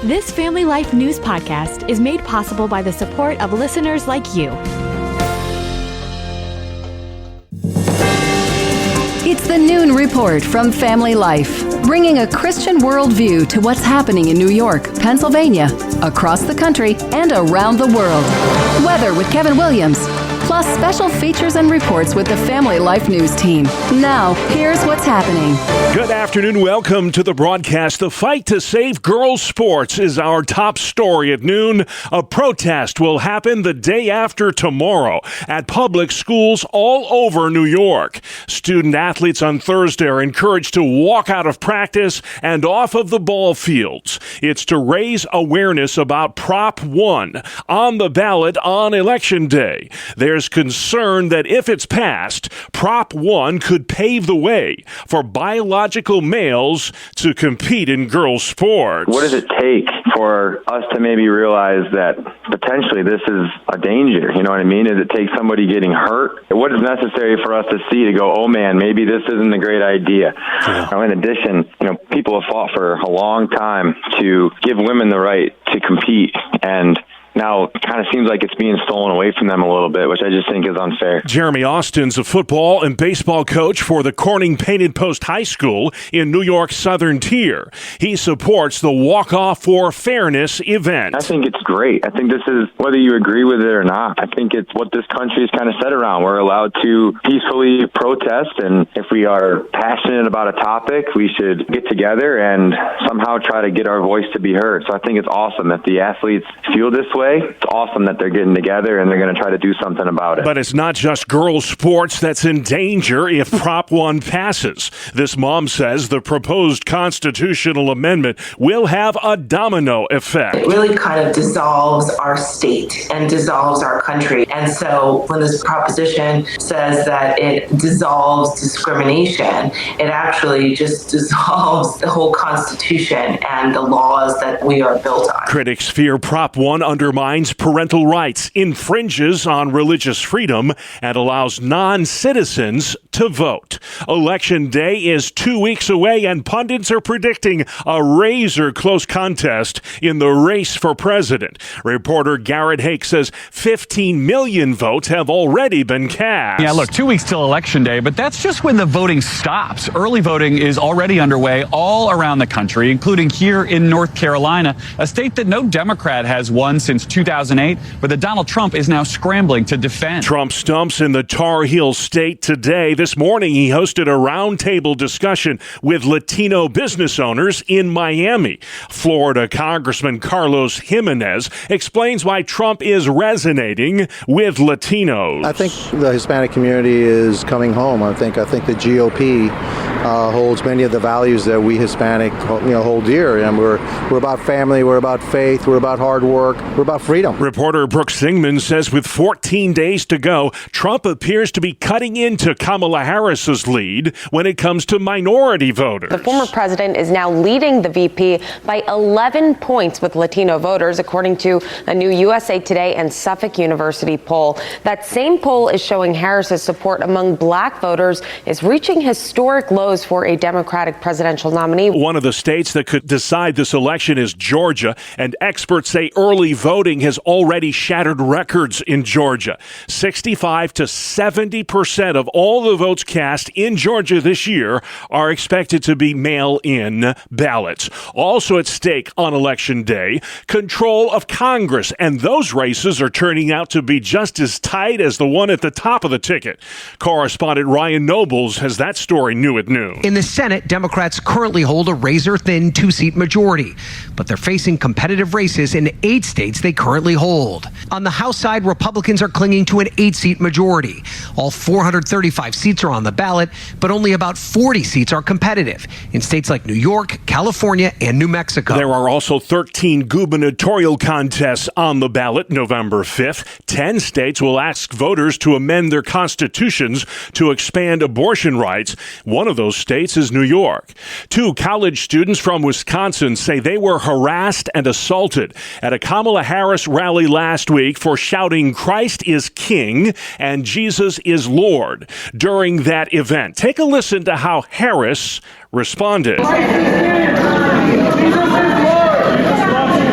This Family Life News podcast is made possible by the support of listeners like you. It's the Noon Report from Family Life, bringing a Christian worldview to what's happening in New York, Pennsylvania, across the country, and around the world. Weather with Kevin Williams, plus special features and reports with the Family Life News team. Now, here's what's happening. Good afternoon. Welcome to the broadcast. The fight to save girls' sports is our top story at noon. A protest will happen the day after tomorrow at public schools all over New York. Student athletes on Thursday are encouraged to walk out of practice and off of the ball fields. It's to raise awareness about Prop 1 on the ballot on Election Day. There's concern that if it's passed, Prop 1 could pave the way for biological males to compete in girls' sports. What does it take for us to maybe realize that potentially this is a danger? You know what I mean? Does it take somebody getting hurt? What is necessary for us to see to go, oh man, maybe this isn't a great idea? Yeah. Now, in addition, people have fought for a long time to give women the right to compete, and now it kind of seems like it's being stolen away from them a little bit, which I just think is unfair. Jeremy Austin's a football and baseball coach for the Corning Painted Post High School in New York's Southern Tier. He supports the Walk Off for Fairness event. I think it's great. I think this is, whether you agree with it or not, I think it's what this country is kind of set around. We're allowed to peacefully protest, and if we are passionate about a topic, we should get together and somehow try to get our voice to be heard. So I think it's awesome that the athletes feel this way. It's awesome that they're getting together and they're going to try to do something about it. But it's not just girls' sports that's in danger if Prop 1 passes. This mom says the proposed constitutional amendment will have a domino effect. It really kind of dissolves our state and dissolves our country. And so when this proposition says that it dissolves discrimination, it actually just dissolves the whole Constitution and the laws that we are built on. Critics fear Prop 1 undermines parental rights, infringes on religious freedom, and allows non-citizens to vote. Election Day is 2 weeks away, and pundits are predicting a razor-close contest in the race for president. Reporter Garrett Hake says 15 million votes have already been cast. Yeah, look, 2 weeks till Election Day, but that's just when the voting stops. Early voting is already underway all around the country, including here in North Carolina, a state that no Democrat has won since 2008, but that Donald Trump is now scrambling to defend. Trump stumps in the Tar Heel state today. This morning, he hosted a roundtable discussion with Latino business owners in Miami. Florida Congressman Carlos Jimenez explains why Trump is resonating with Latinos. I think the Hispanic community is coming home. I think the GOP holds many of the values that we Hispanic hold dear. And we're about family, we're about faith, we're about hard work, we're about freedom. Reporter Brooks Singman says with 14 days to go, Trump appears to be cutting into Kamala Harris's lead when it comes to minority voters. The former president is now leading the VP by 11 points with Latino voters, according to a new USA Today and Suffolk University poll. That same poll is showing Harris's support among black voters is reaching historic lows for a Democratic presidential nominee. One of the states that could decide this election is Georgia, and experts say early voting has already shattered records in Georgia. 65 to 70% of all the votes cast in Georgia this year are expected to be mail-in ballots. Also at stake on Election Day, control of Congress, and those races are turning out to be just as tight as the one at the top of the ticket. Correspondent Ryan Nobles has that story new at noon. In the Senate, Democrats currently hold a razor-thin two-seat majority, but they're facing competitive races in 8 states they currently hold. On the House side, Republicans are clinging to an 8-seat majority. All 435 seats are on the ballot, but only about 40 seats are competitive in states like New York, California, and New Mexico. There are also 13 gubernatorial contests on the ballot November 5th. 10 states will ask voters to amend their constitutions to expand abortion rights. One of those states is New York. 2 college students from Wisconsin say they were harassed and assaulted at a Kamala Harris rally last week for shouting Christ is King and Jesus is Lord during that event. Take a listen to how Harris responded. Christ is King. Jesus is Lord.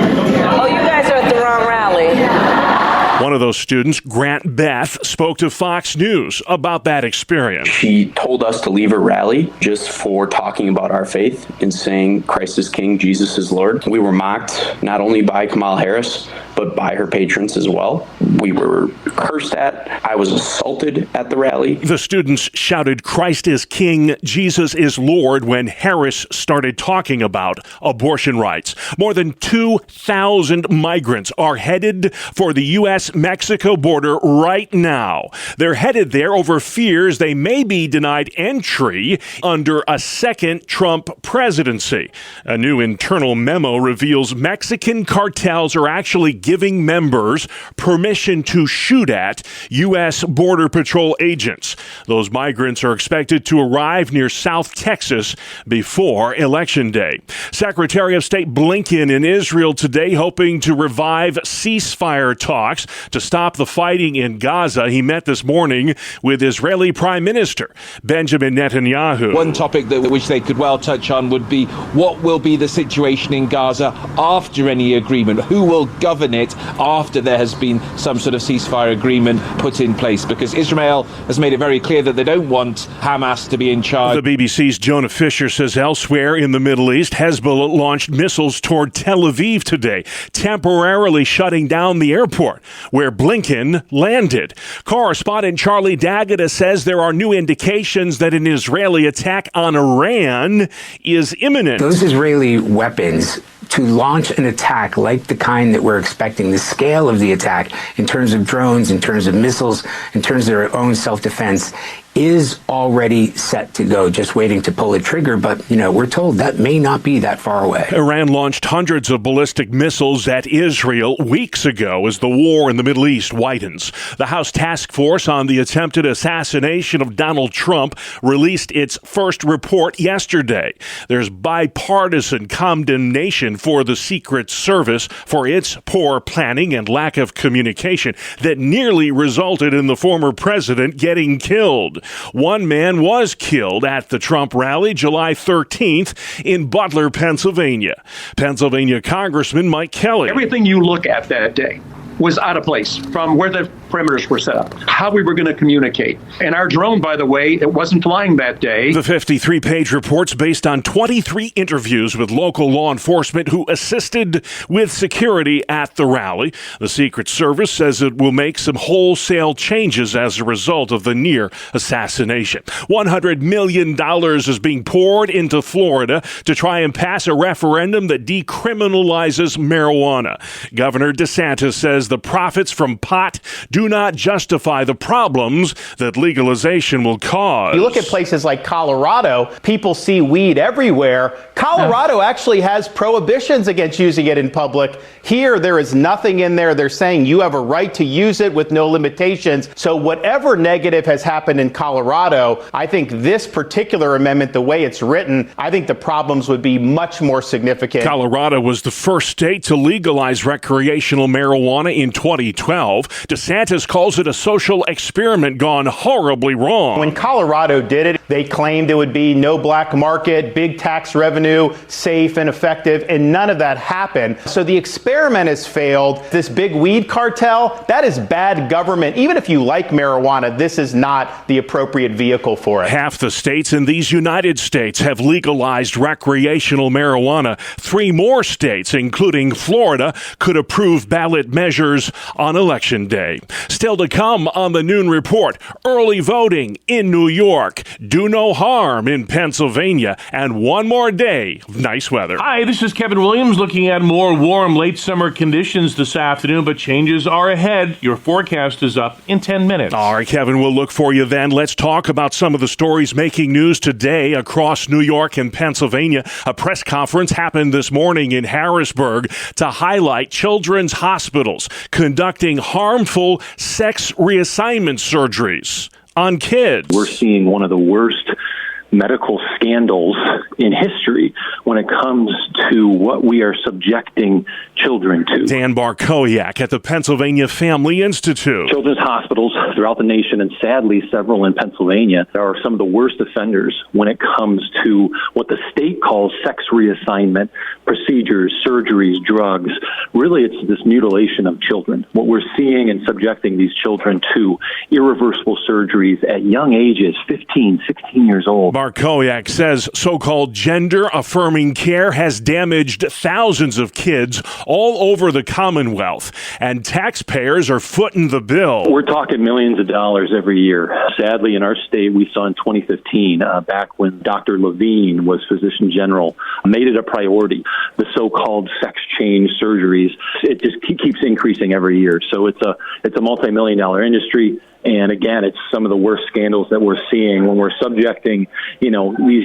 fellow students, Grant Beth, spoke to Fox News about that experience. She told us to leave her rally just for talking about our faith and saying Christ is King, Jesus is Lord. We were mocked not only by Kamala Harris, but by her patrons as well. We were cursed at. I was assaulted at the rally. The students shouted Christ is King, Jesus is Lord when Harris started talking about abortion rights. More than 2,000 migrants are headed for the U.S.-Mexico border right now. They're headed there over fears they may be denied entry under a second Trump presidency. A new internal memo reveals Mexican cartels are actually giving members permission to shoot at U.S. Border Patrol agents. Those migrants are expected to arrive near South Texas before Election Day. Secretary of State Blinken in Israel today hoping to revive ceasefire talks to stop the fighting in Gaza. He met this morning with Israeli Prime Minister Benjamin Netanyahu. One topic which they could well touch on would be what will be the situation in Gaza after any agreement? Who will govern it after there has been some sort of ceasefire agreement put in place? Because Israel has made it very clear that they don't want Hamas to be in charge. The BBC's Jonah Fisher says elsewhere in the Middle East, Hezbollah launched missiles toward Tel Aviv today, temporarily shutting down the airport where Blinken landed. Correspondent Charlie D'Agata says there are new indications that an Israeli attack on Iran is imminent. Those Israeli weapons to launch an attack like the kind that we're expecting, the scale of the attack in terms of drones, in terms of missiles, in terms of their own self-defense, is already set to go, just waiting to pull a trigger. But, we're told that may not be that far away. Iran launched hundreds of ballistic missiles at Israel weeks ago as the war in the Middle East widens. The House Task Force on the attempted assassination of Donald Trump released its first report yesterday. There's bipartisan condemnation for the Secret Service for its poor planning and lack of communication that nearly resulted in the former president getting killed. One man was killed at the Trump rally July 13th in Butler, Pennsylvania. Pennsylvania Congressman Mike Kelly. Everything you look at that day was out of place from where the perimeters were set up, how we were going to communicate. And our drone, by the way, it wasn't flying that day. The 53-page report's based on 23 interviews with local law enforcement who assisted with security at the rally. The Secret Service says it will make some wholesale changes as a result of the near assassination. $100 million is being poured into Florida to try and pass a referendum that decriminalizes marijuana. Governor DeSantis says the profits from pot do not justify the problems that legalization will cause. You look at places like Colorado, people see weed everywhere. Colorado actually has prohibitions against using it in public. Here, there is nothing in there. They're saying you have a right to use it with no limitations. So whatever negative has happened in Colorado, I think this particular amendment, the way it's written, I think the problems would be much more significant. Colorado was the first state to legalize recreational marijuana in 2012. DeSantis calls it a social experiment gone horribly wrong. When Colorado did it, they claimed it would be no black market, big tax revenue, safe and effective, and none of that happened. So the experiment has failed. This big weed cartel, that is bad government. Even if you like marijuana, this is not the appropriate vehicle for it. Half the states in these United States have legalized recreational marijuana. 3 more states, including Florida, could approve ballot measures on Election Day. Still to come on the Noon Report, early voting in New York, do no harm in Pennsylvania, and one more day of nice weather. Hi, this is Kevin Williams looking at more warm late summer conditions this afternoon, but changes are ahead. Your forecast is up in 10 minutes. All right, Kevin, we'll look for you then. Let's talk about some of the stories making news today across New York and Pennsylvania. A press conference happened this morning in Harrisburg to highlight children's hospitals conducting harmful sex reassignment surgeries on kids. We're seeing one of the worst medical scandals in history when it comes to what we are subjecting children to. Dan Barkowiak at the Pennsylvania Family Institute. Children's hospitals throughout the nation, and sadly several in Pennsylvania, are some of the worst offenders when it comes to what the state calls sex reassignment procedures, surgeries, drugs. Really, it's this mutilation of children. What we're seeing and subjecting these children to irreversible surgeries at young ages, 15, 16 years old. Barkowiak says so-called gender-affirming care has damaged thousands of kids all over the Commonwealth, and taxpayers are footing the bill. We're talking millions of dollars every year. Sadly, in our state, we saw in 2015, back when Dr. Levine was Physician General, made it a priority. The so-called sex change surgeries, it just keeps increasing every year. So it's a multi-million-dollar industry. And again, it's some of the worst scandals that we're seeing when we're subjecting, these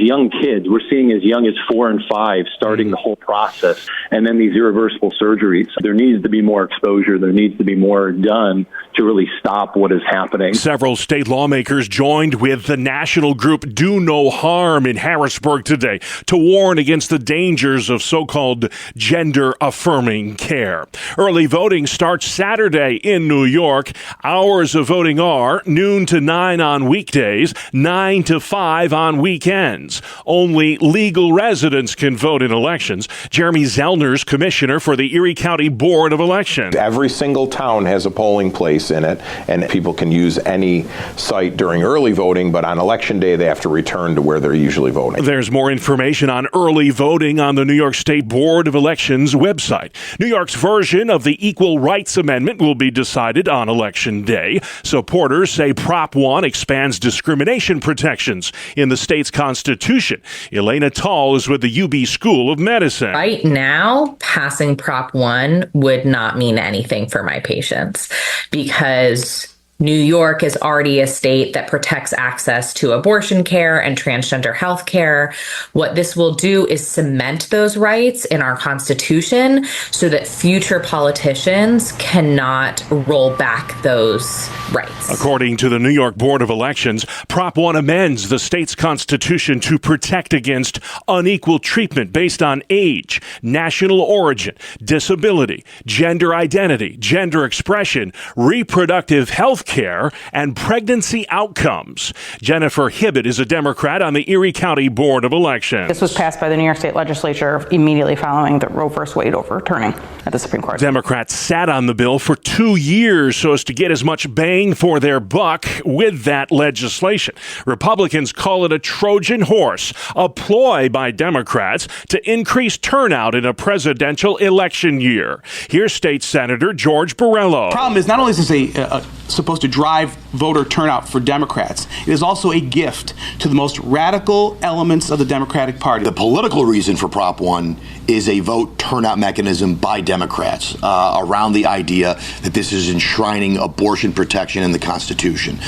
young kids. We're seeing as young as 4 and 5 starting the whole process, and then these irreversible surgeries. There needs to be more exposure. There needs to be more done to really stop what is happening. Several state lawmakers joined with the national group Do No Harm in Harrisburg today to warn against the dangers of so-called gender-affirming care. Early voting starts Saturday in New York. Hours of voting are noon to 9 on weekdays, 9 to 5 on weekends. Only legal residents can vote in elections. Jeremy Zellner's commissioner for the Erie County Board of Elections. Every single town has a polling place in it, and people can use any site during early voting, but on election day they have to return to where they're usually voting. There's more information on early voting on the New York State Board of Elections website. New York's version of the Equal Rights Amendment will be decided on Election Day. Supporters say Prop 1 expands discrimination protections in the state's constitution. Elena Tall is with the UB School of Medicine. Right now, passing Prop 1 would not mean anything for my patients because New York is already a state that protects access to abortion care and transgender health care. What this will do is cement those rights in our Constitution so that future politicians cannot roll back those rights. According to the New York Board of Elections, Prop 1 amends the state's constitution to protect against unequal treatment based on age, national origin, disability, gender identity, gender expression, reproductive health care, and pregnancy outcomes. Jennifer Hibbett is a Democrat on the Erie County Board of Elections. This was passed by the New York State Legislature immediately following the Roe v. Wade overturning at the Supreme Court. Democrats sat on the bill for 2 years so as to get as much bang for their buck with that legislation. Republicans call it a Trojan horse, a ploy by Democrats to increase turnout in a presidential election year. Here's State Senator George Borrello. The problem is not only is this supposed to drive voter turnout for Democrats, it is also a gift to the most radical elements of the Democratic Party. The political reason for Prop 1 is a vote turnout mechanism by Democrats around the idea that this is enshrining abortion protection in the Constitution.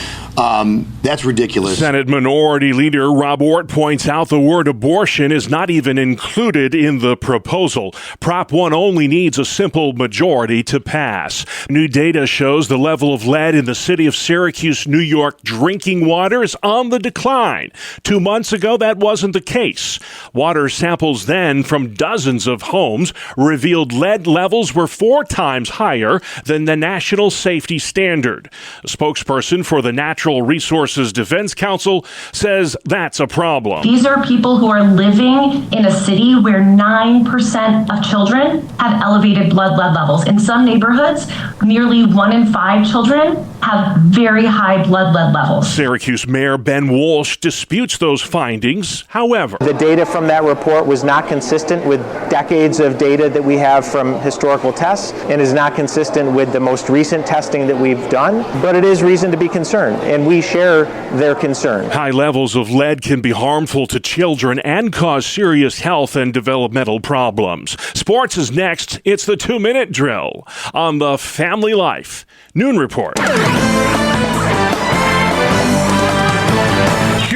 That's ridiculous. Senate Minority Leader Rob Ortt points out the word abortion is not even included in the proposal. Prop 1 only needs a simple majority to pass. New data shows the level of lead in the city of Syracuse, New York drinking water is on the decline. 2 months ago, that wasn't the case. Water samples then from dozens of homes revealed lead levels were 4 times higher than the national safety standard. A spokesperson for the Natural Resources Defense Council says that's a problem. These are people who are living in a city where 9% of children have elevated blood lead levels. In some neighborhoods, nearly 1 in 5 children have very high blood lead levels. Syracuse Mayor Ben Walsh disputes those findings. However, the data from that report was not consistent with decades of data that we have from historical tests and is not consistent with the most recent testing that we've done, but it is reason to be concerned, and we share their concern. High levels of lead can be harmful to children and cause serious health and developmental problems. Sports is next. It's the 2-minute drill on the Family Life Noon Report.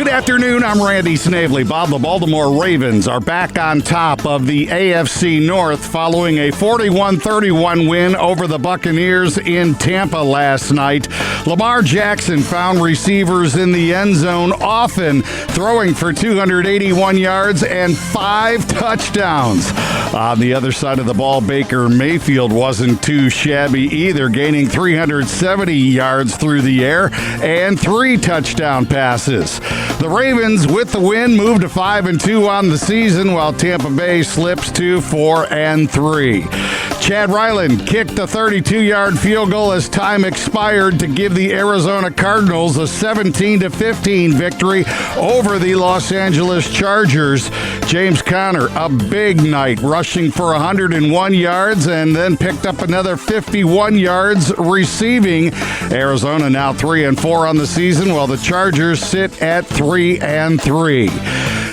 Good afternoon, I'm Randy Snavely. Bob, the Baltimore Ravens are back on top of the AFC North following a 41-31 win over the Buccaneers in Tampa last night. Lamar Jackson found receivers in the end zone often, throwing for 281 yards and 5 touchdowns. On the other side of the ball, Baker Mayfield wasn't too shabby either, gaining 370 yards through the air and 3 touchdown passes. The Ravens, with the win, moved to 5-2 on the season, while Tampa Bay slips to 4-3. Chad Ryland kicked a 32-yard field goal as time expired to give the Arizona Cardinals a 17-15 victory over the Los Angeles Chargers. James Conner, a big night, rushing for 101 yards and then picked up another 51 yards receiving. Arizona now 3-4 on the season, while the Chargers sit at 3-3.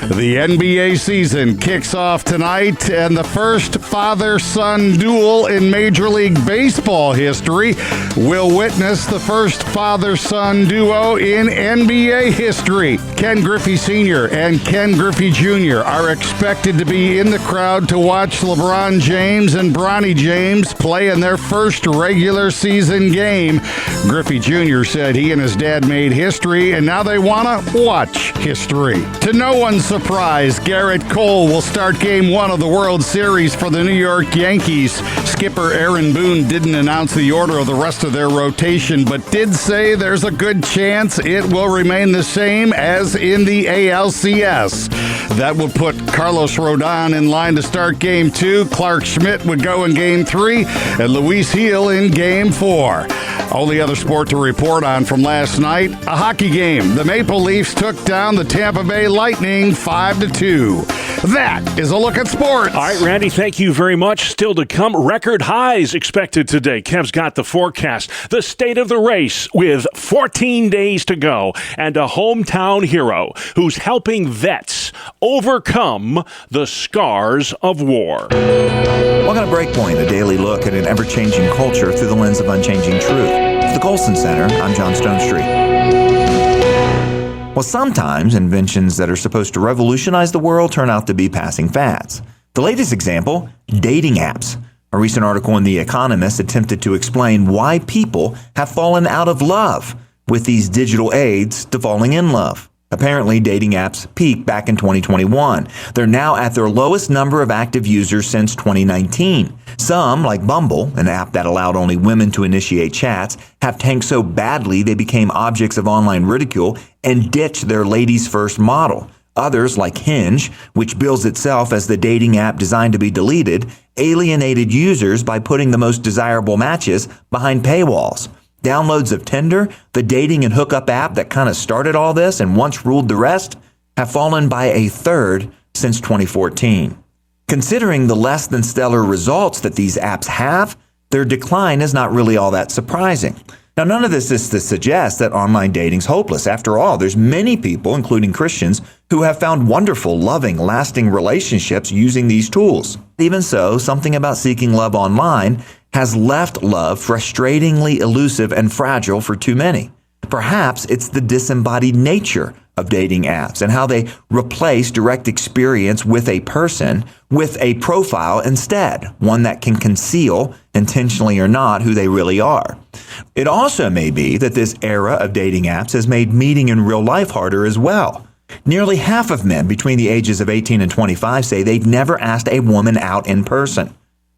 The NBA season kicks off tonight, and the first father-son duel in Major League Baseball history will witness the first father-son duo in NBA history. Ken Griffey Sr. and Ken Griffey Jr. are expected to be in the crowd to watch LeBron James and Bronny James play in their first regular season game. Griffey Jr. said he and his dad made history, and now they want to watch history. To no one's surprise, Garrett Cole will start Game 1 of the World Series for the New York Yankees. Skipper Aaron Boone didn't announce the order of the rest of their rotation, but did say there's a good chance it will remain the same as in the ALCS. That would put Carlos Rodon in line to start Game 2. Clark Schmidt would go in Game 3, and Luis Gil in Game 4. Only other sport to report on from last night, a hockey game. The Maple Leafs took down the Tampa Bay Lightning 5-2. That is a look at sports. All right, Randy, thank you very much. Still to come, record highs expected today. Kev's got the forecast. The state of the race with 14 days to go, and a hometown hero who's helping vets overcome the scars of war. Welcome to Breakpoint, a daily look at an ever-changing culture through the lens of unchanging truth. For the Colson Center, I'm John Stonestreet. Well, sometimes inventions that are supposed to revolutionize the world turn out to be passing fads. The latest example, dating apps. A recent article in The Economist attempted to explain why people have fallen out of love with these digital aids to falling in love. Apparently, dating apps peaked back in 2021. They're now at their lowest number of active users since 2019. Some, like Bumble, an app that allowed only women to initiate chats, have tanked so badly they became objects of online ridicule and ditched their ladies' first model. Others, like Hinge, which bills itself as the dating app designed to be deleted, alienated users by putting the most desirable matches behind paywalls. Downloads of Tinder, the dating and hookup app that kind of started all this and once ruled the rest, have fallen by a third since 2014. Considering the less than stellar results that these apps have, their decline is not really all that surprising. Now, none of this is to suggest that online dating's hopeless. After all, there's many people, including Christians, who have found wonderful, loving, lasting relationships using these tools. Even so, something about seeking love online has left love frustratingly elusive and fragile for too many. Perhaps it's the disembodied nature of dating apps and how they replace direct experience with a person with a profile instead, one that can conceal, intentionally or not, who they really are. It also may be that this era of dating apps has made meeting in real life harder as well. Nearly half of men between the ages of 18 and 25 say they've never asked a woman out in person.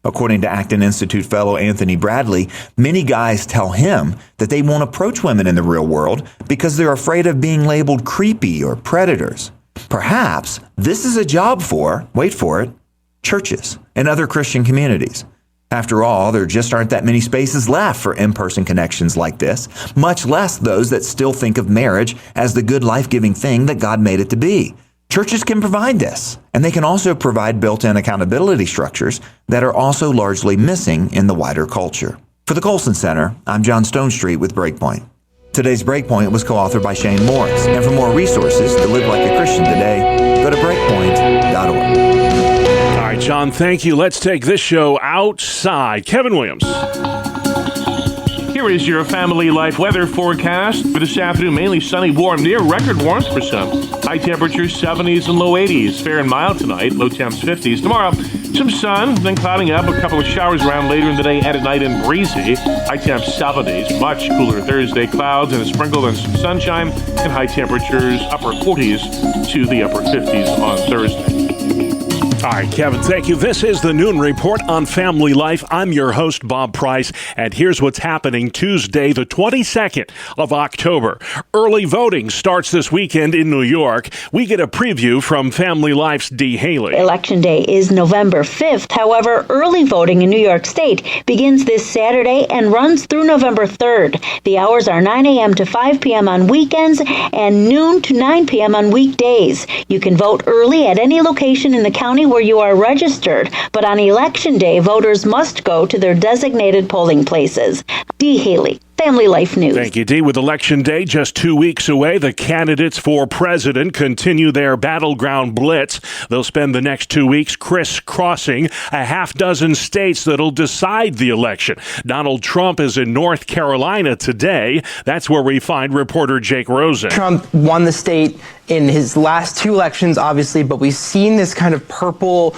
According to Acton Institute fellow Anthony Bradley, many guys tell him that they won't approach women in the real world because they're afraid of being labeled creepy or predators. Perhaps this is a job for, wait for it, churches and other Christian communities. After all, there just aren't that many spaces left for in-person connections like this, much less those that still think of marriage as the good life-giving thing that God made it to be. Churches can provide this, and they can also provide built-in accountability structures that are also largely missing in the wider culture. For the Colson Center, I'm John Stonestreet with Breakpoint. Today's Breakpoint was co-authored by Shane Morris, and for more resources to live like a Christian today, go to breakpoint.org. All right, John, thank you. Let's take this show outside. Kevin Williams. Here Here is your Family Life weather forecast for this afternoon. Mainly sunny, warm, near record warmth for some. High temperatures 70s and low 80s. Fair and mild tonight, low temps 50s. Tomorrow, some sun, then clouding up. A couple of showers around later in the day and at night and breezy. High temps 70s. Much cooler Thursday. Clouds and a sprinkle and some sunshine. And high temperatures upper 40s to the upper 50s on Thursday. All right, Kevin, thank you. This is the Noon Report on Family Life. I'm your host, Bob Price, and here's what's happening Tuesday, the 22nd of October. Early voting starts this weekend in New York. We get a preview from Family Life's Dee Haley. Election Day is November 5th. However, early voting in New York State begins this Saturday and runs through November 3rd. The hours are 9 a.m. to 5 p.m. on weekends and noon to 9 p.m. on weekdays. You can vote early at any location in the county where you are registered, but on Election Day, voters must go to their designated polling places. Dee Haley, Family Life News. Thank you, Dee. With Election Day just 2 weeks away, the candidates for president continue their battleground blitz. They'll spend the next 2 weeks crisscrossing a half dozen states that'll decide the election. Donald Trump is in North Carolina today. That's where we find reporter Jake Rosen. Trump won the state in his last two elections, obviously, but we've seen this kind of purple,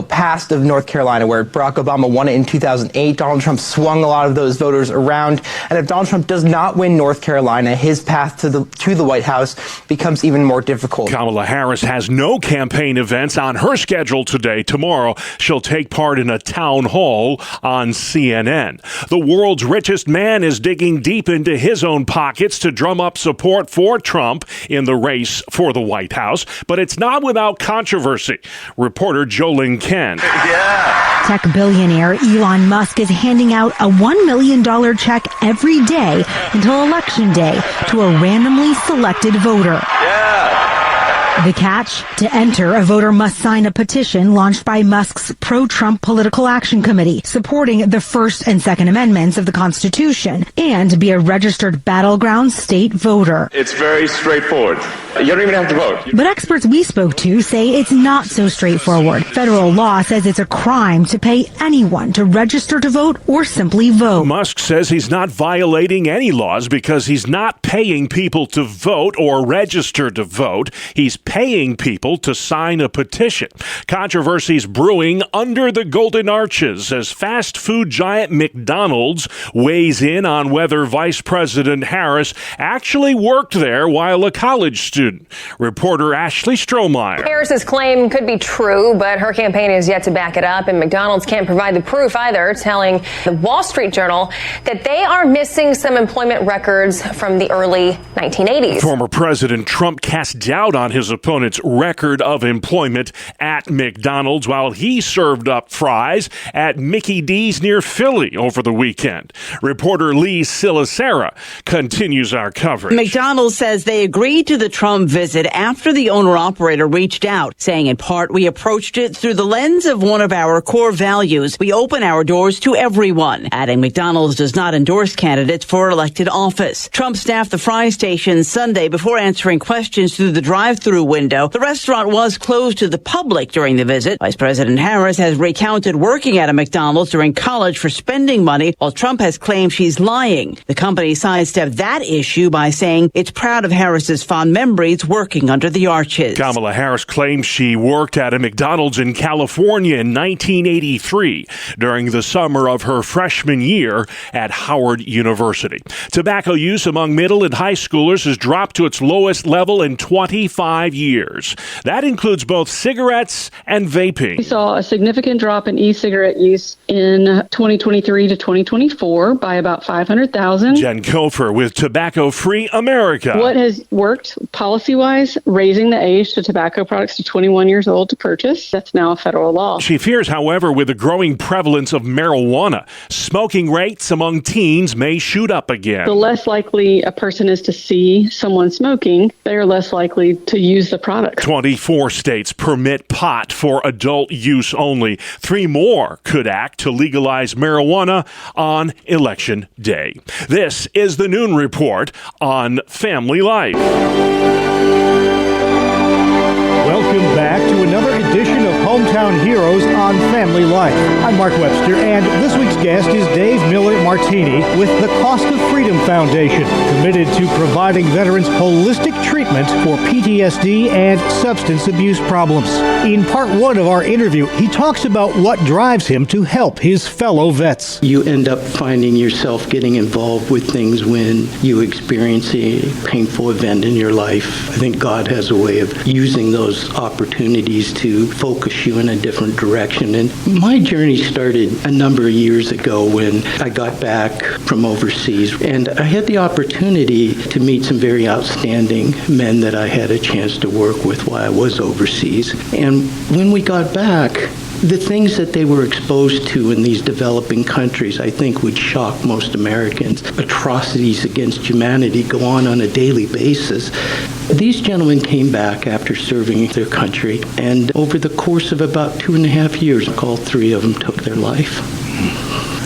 past of North Carolina, where Barack Obama won it in 2008. Donald Trump swung a lot of those voters around. And if Donald Trump does not win North Carolina, his path to the White House becomes even more difficult. Kamala Harris has no campaign events on her schedule today. Tomorrow, she'll take part in a town hall on CNN. The world's richest man is digging deep into his own pockets to drum up support for Trump in the race for the White House. But it's not without controversy. Reporter Jolyn Ken. Tech billionaire Elon Musk is handing out a $1 million check every day until Election Day to a randomly selected voter. The catch? To enter, a voter must sign a petition launched by Musk's pro-Trump Political Action Committee, supporting the First and Second Amendments of the Constitution, and be a registered battleground state voter. It's very straightforward. You don't even have to vote. But experts we spoke to say it's not so straightforward. Federal law says it's a crime to pay anyone to register to vote or simply vote. Musk says he's not violating any laws because he's not paying people to vote or register to vote. He's paying people to sign a petition. Controversies brewing under the Golden Arches as fast food giant McDonald's weighs in on whether Vice President Harris actually worked there while a college student. Reporter Ashley Strohmeyer. Harris's claim could be true, but her campaign is yet to back it up, and McDonald's can't provide the proof either, telling the Wall Street Journal that they are missing some employment records from the early 1980s. Former President Trump cast doubt on his opponent's record of employment at McDonald's while he served up fries at Mickey D's near Philly over the weekend. Reporter Lee Silasera continues our coverage. McDonald's says they agreed to the Trump visit after the owner-operator reached out, saying in part, we approached it through the lens of one of our core values. We open our doors to everyone, adding McDonald's does not endorse candidates for elected office. Trump staffed the fry station Sunday before answering questions through the drive-through window. The restaurant was closed to the public during the visit. Vice President Harris has recounted working at a McDonald's during college for spending money, while Trump has claimed she's lying. The company sidestepped that issue by saying it's proud of Harris's fond memories working under the arches. Kamala Harris claims she worked at a McDonald's in California in 1983 during the summer of her freshman year at Howard University. Tobacco use among middle and high schoolers has dropped to its lowest level in 25 years. That includes both cigarettes and vaping. We saw a significant drop in e-cigarette use in 2023 to 2024 by about 500,000. Jen Kofer with Tobacco Free America. What has worked policy-wise, raising the age to tobacco products to 21 years old to purchase. That's now a federal law. She fears, however, with the growing prevalence of marijuana, smoking rates among teens may shoot up again. The less likely a person is to see someone smoking, they are less likely to use the product. 24 states permit pot for adult use only. 3 more could act to legalize marijuana on Election Day. This is the Noon Report on Family Life. Welcome back to another edition of Home Hometown Heroes on Family Life. I'm Mark Webster, and this week's guest is Dave Miller Martini with the Cost of Freedom Foundation, committed to providing veterans holistic treatment for PTSD and substance abuse problems. In part one of our interview, he talks about what drives him to help his fellow vets. You end up finding yourself getting involved with things when you experience a painful event in your life. I think God has a way of using those opportunities to focus you in a different direction. And my journey started a number of years ago when I got back from overseas, and I had the opportunity to meet some very outstanding men that I had a chance to work with while I was overseas. And when we got back, the things that they were exposed to in these developing countries, I think, would shock most Americans. Atrocities against humanity go on a daily basis. These gentlemen came back after serving their country, and over the course of about 2.5 years, all three of them took their life.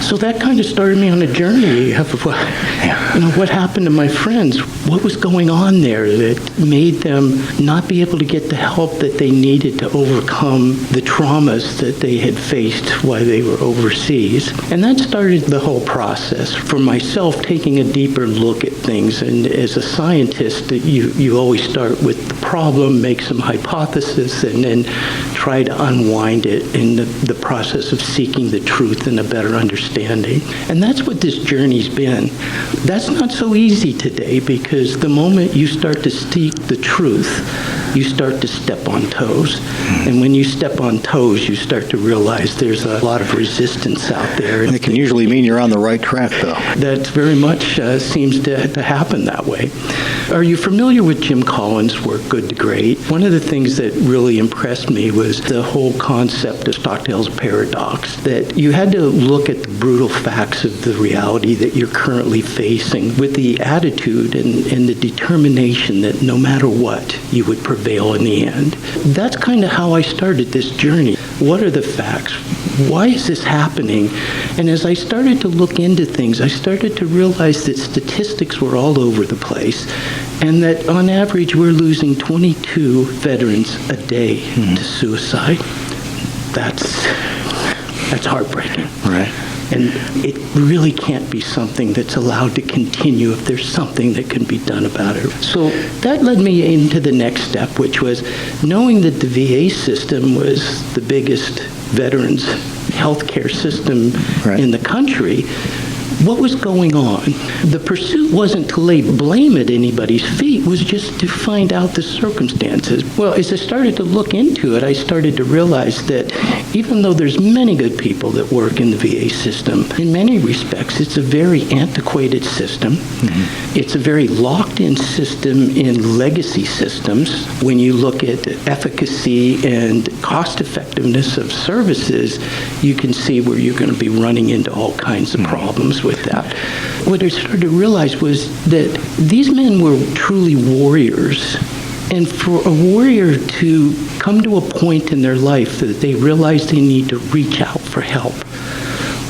So that kind of started me on a journey of what happened to my friends, what was going on there that made them not be able to get the help that they needed to overcome the traumas that they had faced while they were overseas. And that started the whole process for myself, taking a deeper look at things. And as a scientist, you always start with the problem, make some hypothesis, and then try to unwind it in the process of seeking the truth and a better understanding. And that's what this journey's been. That's not so easy today, because the moment you start to seek the truth, you start to step on toes. And when you step on toes, you start to realize there's a lot of resistance out there. And it can usually mean you're on the right track, though. That very much seems to happen that way. Are you familiar with Jim Collins' work, Good to Great? One of the things that really impressed me was the whole concept of Stockdale's paradox, that you had to look at the brutal facts of the reality that you're currently facing with the attitude and the determination that no matter what, you would prevail in the end. That's kind of how I started this journey. What are the facts? Why is this happening? And as I started to look into things, I started to realize that statistics were all over the place, and that on average we're losing 22 veterans a day to suicide. That's heartbreaking. Right. And it really can't be something that's allowed to continue if there's something that can be done about it. So that led me into the next step, which was knowing that the VA system was the biggest veterans healthcare system in the country. What was going on? The pursuit wasn't to lay blame at anybody's feet, it was just to find out the circumstances. Well, as I started to look into it, I started to realize that even though there's many good people that work in the VA system, in many respects, it's a very antiquated system. It's a very locked-in system in legacy systems. When you look at efficacy and cost-effectiveness of services, you can see where you're going to be running into all kinds of problems with that. What I started to realize was that these men were truly warriors. And for a warrior to come to a point in their life that they realize they need to reach out for help,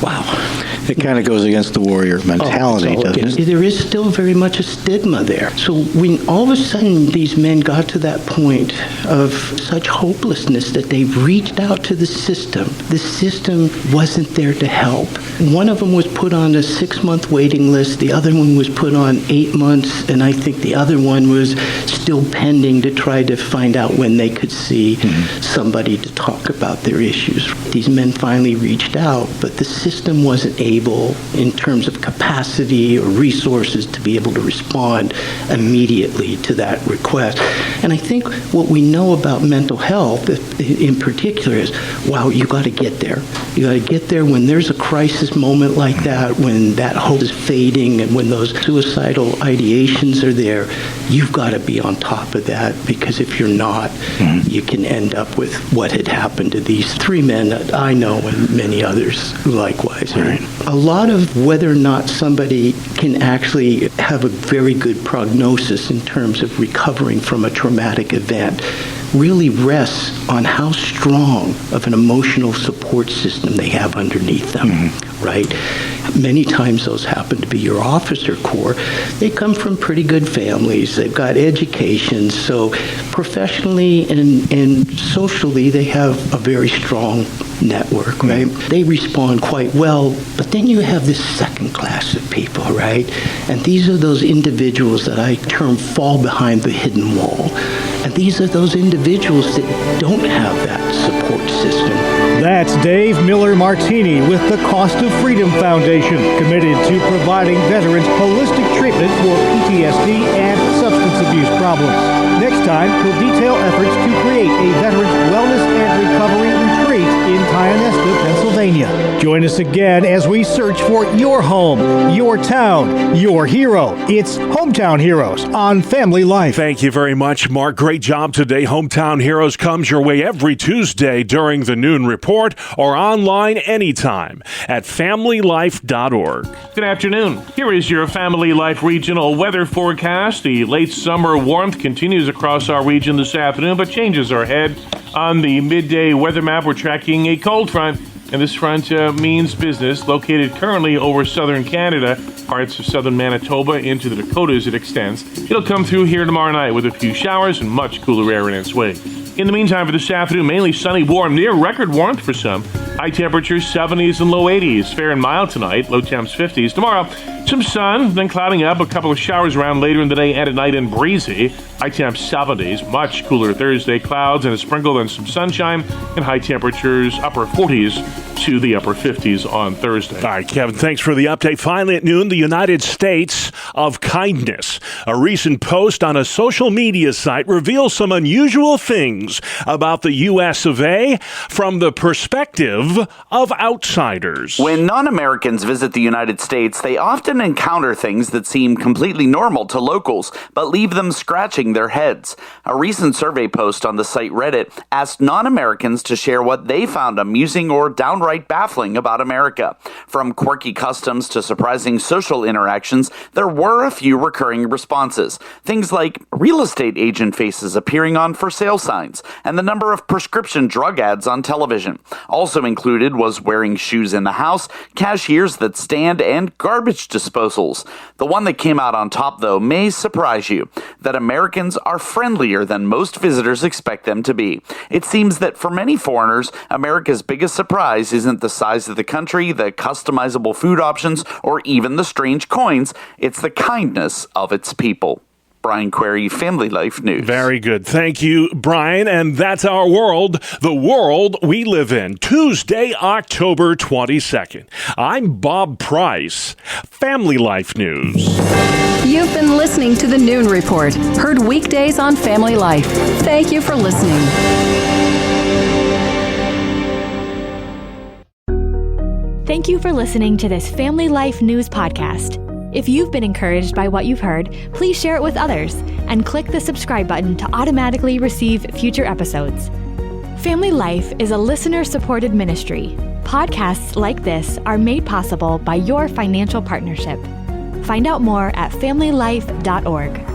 wow. It kind of goes against the warrior mentality, doesn't it? There is still very much a stigma there. So when all of a sudden these men got to that point of such hopelessness that they reached out to the system wasn't there to help. One of them was put on a 6-month waiting list. The other one was put on 8 months. And I think the other one was still pending to try to find out when they could see somebody to talk about their issues. These men finally reached out, but the system wasn't able in terms of capacity or resources to be able to respond immediately to that request. And I think what we know about mental health in particular is, wow, you got to get there. You got to get there when there's a crisis moment like that, when that hope is fading and when those suicidal ideations are there. You've got to be on top of that, because if you're not, you can end up with what had happened to these 3 men that I know and many others likewise. Right. A lot of whether or not somebody can actually have a very good prognosis in terms of recovering from a traumatic event really rests on how strong of an emotional support system they have underneath them, right? Many times those happen to be your officer corps. They come from pretty good families. They've got education. So professionally and socially, they have a very strong network, right? They respond quite well, but then you have this second class of people, right? And these are those individuals that I term fall behind the hidden wall. And these are those individuals that don't have that support system. That's Dave Miller Martini with the Cost of Freedom Foundation, committed to providing veterans holistic treatment for PTSD and substance abuse problems. Next time, he'll detail efforts to create a Veterans Wellness and Recovery Retreat in Tionesta, Pennsylvania. Join us again as we search for your home, your town, your hero. It's Hometown Heroes on Family Life. Thank you very much, Mark. Great job today. Hometown Heroes comes your way every Tuesday during the noon report or online anytime at familylife.org. Good afternoon. Here is your Family Life regional weather forecast. The late summer warmth continues across our region this afternoon, but changes are ahead. On the midday weather map, we're tracking a cold front, and this front means business. Located currently over southern Canada, parts of southern Manitoba into the Dakotas it extends. It'll come through here tomorrow night with a few showers and much cooler air in its way. In the meantime, for this afternoon, mainly sunny, warm, near record warmth for some. High temperatures 70s and low 80s. Fair and mild tonight, low temps 50s. Tomorrow, some sun, then clouding up, a couple of showers around later in the day and at night, and breezy. High temps 70s, much cooler Thursday, clouds and a sprinkle, then some sunshine, and high temperatures upper 40s to the upper 50s on Thursday. All right, Kevin, thanks for the update. Finally at noon, the United States of Kindness. A recent post on a social media site reveals some unusual things about the U.S. of A. from the perspective of outsiders. When non-Americans visit the United States, they often encounter things that seem completely normal to locals, but leave them scratching their heads. A recent survey post on the site Reddit asked non-Americans to share what they found amusing or downright baffling about America. From quirky customs to surprising social interactions, there were a few recurring responses. Things like real estate agent faces appearing on for sale signs and the number of prescription drug ads on television. Also included was wearing shoes in the house, cashiers that stand, and garbage disposals. The one that came out on top, though, may surprise you, that Americans are friendlier than most visitors expect them to be. It seems that for many foreigners, America's biggest surprise isn't the size of the country, the customizable food options, or even the strange coins. It's the kindness of its people. Brian Query, Family Life News. Very good. Thank you, Brian. And that's our world, the world we live in. Tuesday, October 22nd. I'm Bob Price, Family Life News. You've been listening to the Noon Report, heard weekdays on Family Life. Thank you for listening. Thank you for listening to this Family Life News podcast. If you've been encouraged by what you've heard, please share it with others and click the subscribe button to automatically receive future episodes. Family Life is a listener-supported ministry. Podcasts like this are made possible by your financial partnership. Find out more at familylife.org.